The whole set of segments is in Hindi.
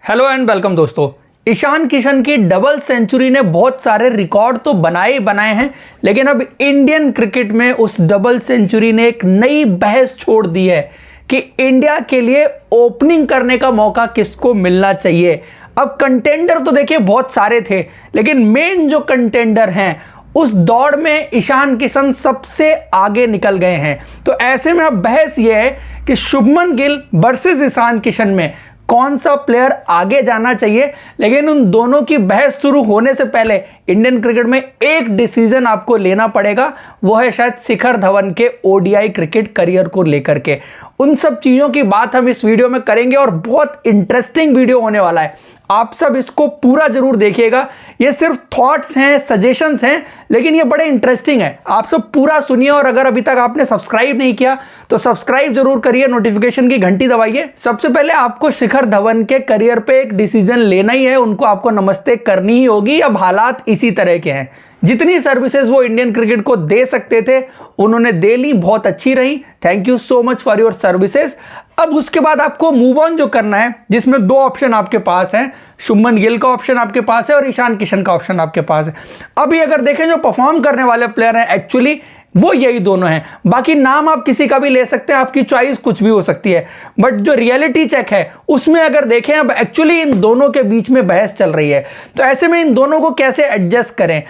हेलो एंड वेलकम दोस्तों। ईशान किशन की डबल सेंचुरी ने बहुत सारे रिकॉर्ड तो बनाए हैं, लेकिन अब इंडियन क्रिकेट में उस डबल सेंचुरी ने एक नई बहस छोड़ दी है कि इंडिया के लिए ओपनिंग करने का मौका किसको मिलना चाहिए। अब कंटेंडर तो देखिए बहुत सारे थे, लेकिन मेन जो कंटेंडर हैं उस दौड़ में ईशान किशन सबसे आगे निकल गए हैं। तो ऐसे में अब बहस यह है कि शुभमन गिल वर्सेस ईशान किशन में कौन सा प्लेयर आगे जाना चाहिए। लेकिन उन दोनों की बहस शुरू होने से पहले इंडियन क्रिकेट में एक डिसीजन आपको लेना पड़ेगा, वो है शायद शिखर धवन के ओडीआई क्रिकेट करियर को लेकर के। उन सब चीज़ों की बात हम इस वीडियो में करेंगे और बहुत इंटरेस्टिंग वीडियो होने वाला है। आप सब इसको पूरा जरूर देखिएगा। ये सिर्फ थॉट्स हैं, सजेशंस हैं, लेकिन ये बड़े इंटरेस्टिंग है। आप सब पूरा सुनिए और अगर अभी तक आपने सब्सक्राइब नहीं किया तो सब्सक्राइब जरूर करिए, नोटिफिकेशन की घंटी दबाइए। सबसे पहले आपको शिखर धवन के करियर पे एक डिसीजन लेना ही है, उनको आपको नमस्ते करनी ही होगी। अब हालात इसी तरह के हैं, जितनी सर्विसेज वो इंडियन क्रिकेट को दे सकते थे उन्होंने दे ली, बहुत अच्छी रही। Thank you so much for your services. अब उसके बाद आपको मूव ऑन जो करना है, जिसमें दो ऑप्शन आपके पास हैं, शुभमन गिल का ऑप्शन आपके पास है और ईशान किशन का ऑप्शन आपके पास है। अभी अगर देखें जो परफॉर्म करने वाले प्लेयर हैं एक्चुअली वो यही दोनों हैं। बाकी नाम आप किसी का भी ले सकते हैं, आपकी चॉइस कुछ भी हो सकती है, बट जो रियलिटी चेक है उसमें अगर देखें अब एक्चुअली इन दोनों के बीच में बहस चल रही है। तो ऐसे में इन दोनों को कैसे एडजस्ट करें।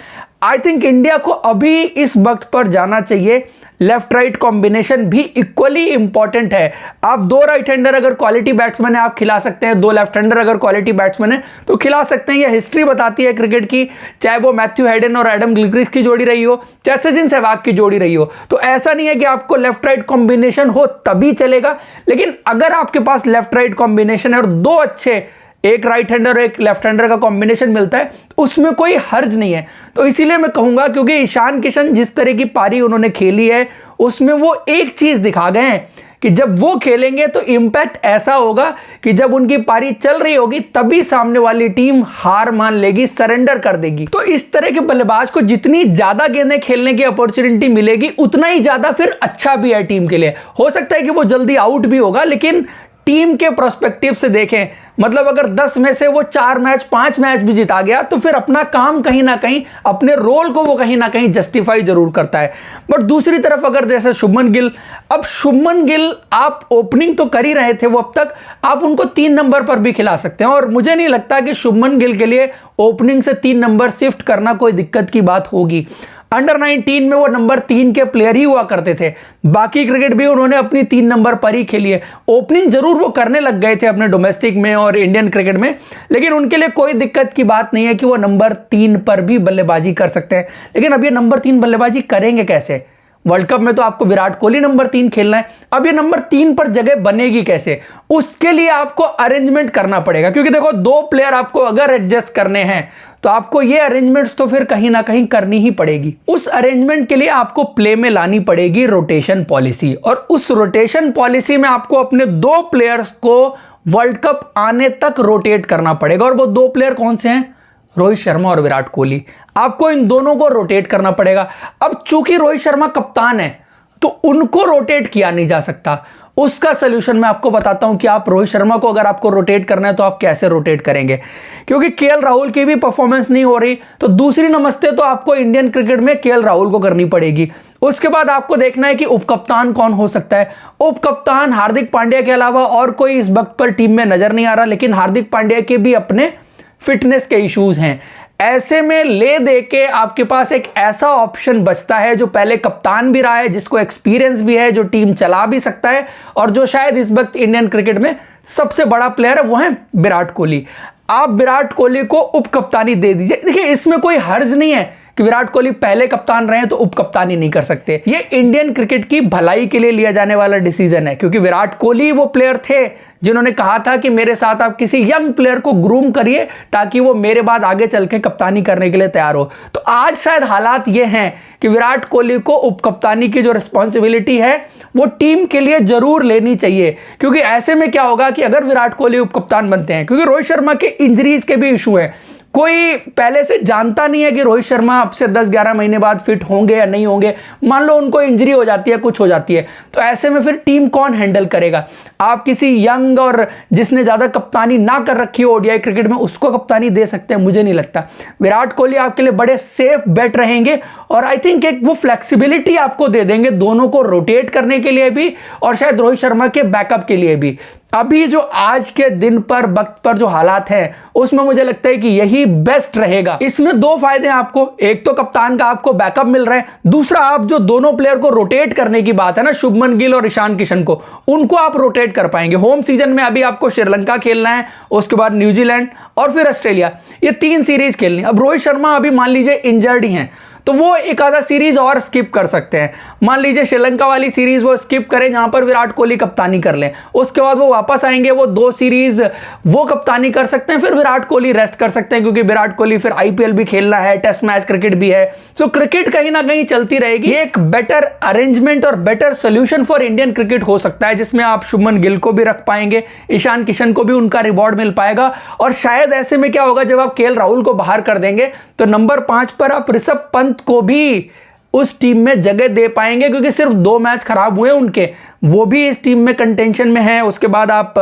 आई थिंक इंडिया को अभी इस वक्त पर जाना चाहिए। लेफ्ट राइट कॉम्बिनेशन भी इक्वली इंपॉर्टेंट है। आप दो राइट हैंडर अगर क्वालिटी बैट्समैन है आप खिला सकते हैं, दो लेफ्ट हैंडर अगर क्वालिटी बैट्समैन है तो खिला सकते हैं। यह हिस्ट्री बताती है क्रिकेट की, चाहे वो मैथ्यू हेडन और एडम गिलक्रिस्ट की जोड़ी रही हो, चाहे सचिन सहवाग की जोड़ी रही हो। तो ऐसा नहीं है कि आपको लेफ्ट राइट कॉम्बिनेशन हो तभी चलेगा, लेकिन अगर आपके पास लेफ्ट राइट कॉम्बिनेशन है और दो अच्छे, एक राइट हैंडर और एक लेफ्ट हैंडर का कॉम्बिनेशन मिलता है तो उसमें कोई हर्ज नहीं है। तो इसीलिए मैं कहूंगा, क्योंकि ईशान किशन जिस तरह की पारी उन्होंने खेली है उसमें वो एक चीज दिखा गए हैं कि जब वो खेलेंगे तो इंपैक्ट ऐसा होगा कि जब उनकी पारी चल रही होगी तभी सामने वाली टीम हार मान लेगी, सरेंडर कर देगी। तो इस तरह के बल्लेबाज को जितनी ज्यादा गेंदें खेलने की अपॉर्चुनिटी मिलेगी उतना ही ज्यादा फिर अच्छा भी है टीम के लिए। हो सकता है कि वो जल्दी आउट भी होगा, लेकिन टीम के प्रोस्पेक्टिव से देखें, मतलब अगर 10 में से वो 4 मैच 5 मैच भी जिता गया तो फिर अपना काम कहीं ना कहीं, अपने रोल को वो कहीं ना कहीं जस्टिफाई जरूर करता है। बट दूसरी तरफ अगर जैसे शुभमन गिल, अब शुभमन गिल आप ओपनिंग तो कर ही रहे थे, वो अब तक आप उनको 3 नंबर पर भी खिला सकते हैं और मुझे नहीं लगता कि शुभमन गिल के लिए ओपनिंग से 3 नंबर शिफ्ट करना कोई दिक्कत की बात होगी। अंडर 19 में वो नंबर 3 के प्लेयर ही हुआ करते थे, बाकी क्रिकेट भी उन्होंने अपनी 3 नंबर पर ही खेली है। ओपनिंग जरूर वो करने लग गए थे अपने डोमेस्टिक में और इंडियन क्रिकेट में, लेकिन उनके लिए कोई दिक्कत की बात नहीं है कि वो नंबर 3 पर भी बल्लेबाजी कर सकते हैं। लेकिन अब ये नंबर 3 बल्लेबाजी करेंगे कैसे? वर्ल्ड कप में तो आपको विराट कोहली नंबर 3 खेलना है, अब ये नंबर 3 पर जगह बनेगी कैसे? उसके लिए आपको अरेंजमेंट करना पड़ेगा, क्योंकि देखो दो प्लेयर आपको अगर एडजस्ट करने हैं तो आपको ये अरेंजमेंट्स तो फिर कहीं ना कहीं करनी ही पड़ेगी। उस अरेंजमेंट के लिए आपको प्ले में लानी पड़ेगी रोटेशन पॉलिसी, और उस रोटेशन पॉलिसी में आपको अपने दो प्लेयर्स को वर्ल्ड कप आने तक रोटेट करना पड़ेगा। और वो दो प्लेयर कौन से हैं? रोहित शर्मा और विराट कोहली। आपको इन दोनों को रोटेट करना पड़ेगा। अब चूंकि रोहित शर्मा कप्तान है तो उनको रोटेट किया नहीं जा सकता। उसका सलूशन मैं आपको बताता हूं कि आप रोहित शर्मा को अगर आपको रोटेट करना है तो आप कैसे रोटेट करेंगे, क्योंकि केएल राहुल की भी परफॉर्मेंस नहीं हो रही। तो दूसरी नमस्ते तो आपको इंडियन क्रिकेट में केएल राहुल को करनी पड़ेगी। उसके बाद आपको देखना है कि उपकप्तान कौन हो सकता है। उपकप्तान हार्दिक पांड्या के अलावा और कोई इस वक्त पर टीम में नजर नहीं आ रहा, लेकिन हार्दिक पांड्या के भी अपने फिटनेस के इश्यूज हैं। ऐसे में ले दे के आपके पास एक ऐसा ऑप्शन बचता है जो पहले कप्तान भी रहा है, जिसको एक्सपीरियंस भी है, जो टीम चला भी सकता है, और जो शायद इस वक्त इंडियन क्रिकेट में सबसे बड़ा प्लेयर है, वो है विराट कोहली। आप विराट कोहली को उप कप्तानी दे दीजिए। देखिए इसमें कोई हर्ज नहीं है कि विराट कोहली पहले कप्तान रहे हैं तो उप कप्तानी नहीं कर सकते। ये इंडियन क्रिकेट की भलाई के लिए लिया जाने वाला डिसीजन है, क्योंकि विराट कोहली वो प्लेयर थे जिन्होंने कहा था कि मेरे साथ आप किसी यंग प्लेयर को ग्रूम करिए ताकि वो मेरे बाद आगे चल के कप्तानी करने के लिए तैयार हो। तो आज शायद हालात ये हैं कि विराट कोहली को उप कप्तानी की जो रिस्पॉन्सिबिलिटी है वो टीम के लिए जरूर लेनी चाहिए, क्योंकि ऐसे में क्या होगा कि अगर विराट कोहली उप कप्तान बनते हैं, क्योंकि रोहित शर्मा के इंजरीज के भी इशू है, कोई पहले से जानता नहीं है कि रोहित शर्मा अब से 10-11 महीने बाद फिट होंगे या नहीं होंगे। मान लो उनको इंजरी हो जाती है, कुछ हो जाती है, तो ऐसे में फिर टीम कौन हैंडल करेगा? आप किसी यंग और जिसने ज़्यादा कप्तानी ना कर रखी हो ओडीआई क्रिकेट में, उसको कप्तानी दे सकते हैं? मुझे नहीं लगता। विराट कोहली आपके लिए बड़े सेफ बेट रहेंगे और आई थिंक एक वो फ्लेक्सिबिलिटी आपको दे देंगे दोनों को रोटेट करने के लिए भी और शायद रोहित शर्मा के बैकअप के लिए भी। अभी जो आज के दिन पर वक्त पर जो हालात हैं उसमें मुझे लगता है कि यही बेस्ट रहेगा। इसमें दो फायदे हैं आपको, एक तो कप्तान का आपको बैकअप मिल रहा है, दूसरा आप जो दोनों प्लेयर को रोटेट करने की बात है ना, शुभमन गिल और ईशान किशन को, उनको आप रोटेट कर पाएंगे। होम सीजन में अभी आपको श्रीलंका खेलना है, उसके बाद न्यूजीलैंड और फिर ऑस्ट्रेलिया, ये 3 सीरीज खेलनी है। अब रोहित शर्मा अभी मान लीजिए इंजर्ड ही हैं तो वो एक आधा सीरीज और स्किप कर सकते हैं। मान लीजिए श्रीलंका वाली सीरीज वो स्किप करें जहां पर विराट कोहली कप्तानी कर लें, उसके बाद वो वापस आएंगे, वो 2 सीरीज वो कप्तानी कर सकते हैं, फिर विराट कोहली रेस्ट कर सकते हैं क्योंकि विराट कोहली फिर आईपीएल भी खेलना है, टेस्ट मैच क्रिकेट भी है। सो क्रिकेट कहीं ना कहीं चलती रहेगी। एक बेटर अरेंजमेंट और better solution for Indian cricket हो सकता है जिसमें आप शुभमन गिल को भी रख पाएंगे, ईशान किशन को भी उनका रिवॉर्ड मिल पाएगा और शायद ऐसे में क्या होगा, जब आप केएल राहुल को बाहर कर देंगे तो नंबर 5 पर आप ऋषभ पंत को भी उस टीम में जगह दे पाएंगे क्योंकि सिर्फ 2 मैच खराब हुए उनके, वो भी इस टीम में कंटेंशन में है। उसके बाद आप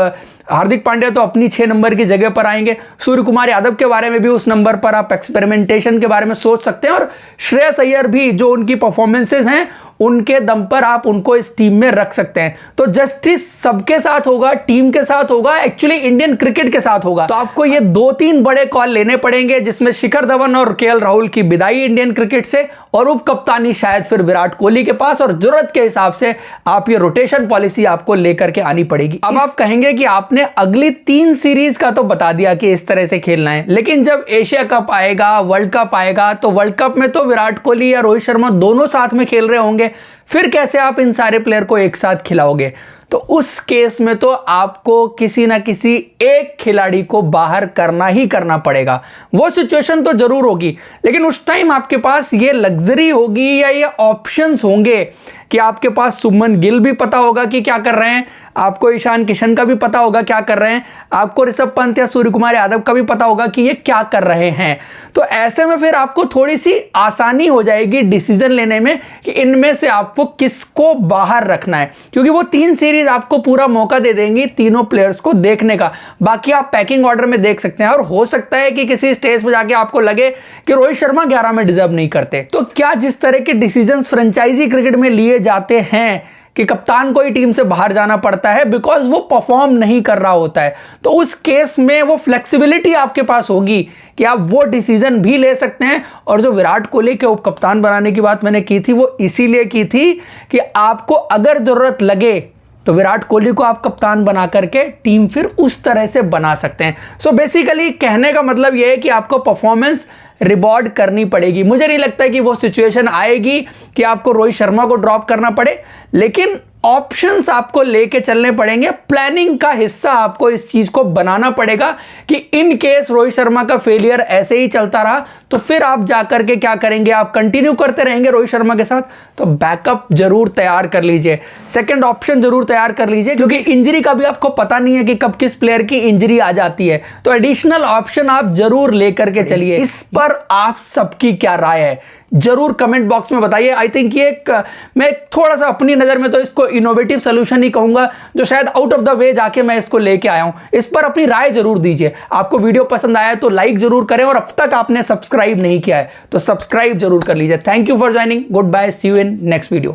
हार्दिक पांड्या तो अपनी 6 नंबर की जगह पर आएंगे, सूर्य कुमार यादव के बारे में भी उस नंबर पर आप एक्सपेरिमेंटेशन के बारे में सोच सकते हैं और श्रेयस अय्यर भी जो उनकी परफॉर्मेंसेज हैं उनके दम पर आप उनको इस टीम में रख सकते हैं। तो जस्टिस सबके साथ होगा, टीम के साथ होगा, एक्चुअली इंडियन क्रिकेट के साथ होगा। तो आपको ये 2-3 बड़े कॉल लेने पड़ेंगे जिसमें शिखर धवन और केएल राहुल की विदाई इंडियन क्रिकेट से और उप कप्तानी शायद फिर विराट कोहली के पास, और जरूरत के हिसाब से आप ये रोटेशन पॉलिसी आपको लेकर के आनी पड़ेगी। अब आप कहेंगे कि आपने अगली 3 सीरीज का तो बता दिया कि इस तरह से खेलना है, लेकिन जब एशिया कप आएगा, वर्ल्ड कप आएगा, तो वर्ल्ड कप में तो विराट कोहली या रोहित शर्मा दोनों साथ में खेल रहे होंगे, फिर कैसे आप इन सारे प्लेयर को एक साथ खिलाओगे? तो उस केस में तो आपको किसी ना किसी एक खिलाड़ी को बाहर करना ही करना पड़ेगा। वो सिचुएशन तो जरूर होगी, लेकिन उस टाइम आपके पास ये लग्जरी होगी या ये ऑप्शंस होंगे कि आपके पास शुभमन गिल भी पता होगा कि क्या कर रहे हैं, आपको ईशान किशन का भी पता होगा क्या कर रहे हैं, आपको ऋषभ पंत या सूर्य कुमार यादव का भी पता होगा कि ये क्या कर रहे हैं। तो ऐसे में फिर आपको थोड़ी सी आसानी हो जाएगी डिसीजन लेने में कि इनमें से आपको किसको बाहर रखना है, क्योंकि वो 3 सीरीज आपको पूरा मौका दे देंगी तीनों प्लेयर्स को देखने का। बाकी आप पैकिंग ऑर्डर में देख सकते हैं और हो सकता है कि किसी स्टेज पर जाके आपको लगे कि रोहित शर्मा 11 में डिजर्व नहीं करते। तो क्या जिस तरह के डिसीजन फ्रेंचाइजी क्रिकेट में लिए जाते हैं कि कप्तान को ही टीम से बाहर जाना पड़ता है बिकॉज वो परफॉर्म नहीं कर रहा होता है, तो उस केस में वो फ्लेक्सिबिलिटी आपके पास होगी कि आप वो डिसीजन भी ले सकते हैं। और जो विराट कोहली के उप कप्तान बनाने की बात मैंने की थी वो इसीलिए की थी कि आपको अगर जरूरत लगे तो विराट कोहली को आप कप्तान बना करके टीम फिर उस तरह से बना सकते हैं। सो बेसिकली कहने का मतलब यह है कि आपको परफॉर्मेंस रिवॉर्ड करनी पड़ेगी। मुझे नहीं लगता कि वो सिचुएशन आएगी कि आपको रोहित शर्मा को ड्रॉप करना पड़े, लेकिन ऑप्शंस आपको लेके चलने पड़ेंगे। प्लानिंग का हिस्सा आपको इस चीज को बनाना पड़ेगा कि इन केस रोहित शर्मा का फेलियर ऐसे ही चलता रहा तो फिर आप जाकर के क्या करेंगे, आप कंटिन्यू करते रहेंगे रोहित शर्मा के साथ, तो बैकअप जरूर तैयार कर लीजिए, सेकंड ऑप्शन जरूर तैयार कर लीजिए, क्योंकि इंजरी का भी आपको पता नहीं है कि कब किस प्लेयर की इंजरी आ जाती है। तो एडिशनल ऑप्शन आप जरूर लेकर के चलिए। इस पर आप सबकी क्या राय है जरूर कमेंट बॉक्स में बताइए। आई थिंक ये मैं थोड़ा सा अपनी नज़र में तो इसको इनोवेटिव सोल्यूशन ही कहूंगा, जो शायद आउट ऑफ द वे जाके मैं इसको लेके आया हूं। इस पर अपनी राय जरूर दीजिए। आपको वीडियो पसंद आया तो लाइक जरूर करें और अब तक आपने सब्सक्राइब नहीं किया है तो सब्सक्राइब जरूर कर लीजिए। Thank you for joining, good bye, see you in next video.